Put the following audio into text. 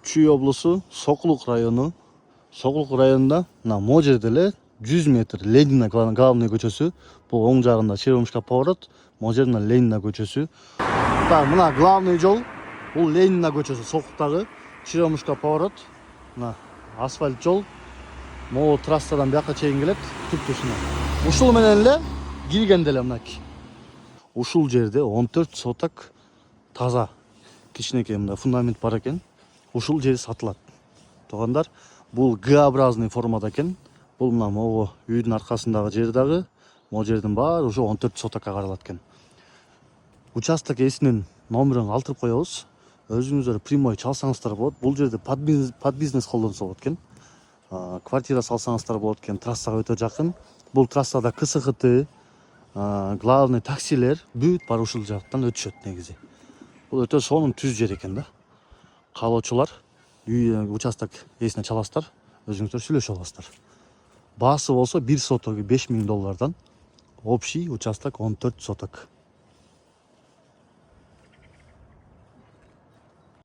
Чүй облусу, Сокулук району. Сокулук районунда могу жерде эле 100 метр Ленина главный көчөсү. Бул оң жагында Черемушка поворот, могу жерде Ленина көчөсү. Так, мына главный жол. Бул Ленина көчөсү, Сокулуктагы Черемушка поворот. Мына асфальт жол. Могу трассадан бияка чейин келет, түптүсүнө. Ушул менен эле киргенде эле мынакей. Ушул жерде 14 соток таза кичинекей мындай фундамент бар экен. Ушул жер сатылат. Туугандар, бул Г-образный формада экен. Бул мына могу үйдүн аркасындагы жер дагы, могу жердин баары ушу 14 сотокко каралат экен. Участок ээсинин номерин калтырып коебуз. Өзүңүздөр прямой чалсаңыздар болот. Бул жерде под бизнес колдонсо болот экен. Квартира салсаңыздар болот экен, трассага өтө жакын. Бул трассада КСХТ, главный таксилер бүт бар ушул жактан өтүшөт негизи. Бул өтө сонун түз жер экен да. Каалоочулар участок ээсине чаласыздар, өзүңүздөр сүйлөшүп аласыздар. Баасы болсо 1 сотогу $5000. Общий участок 14 соток.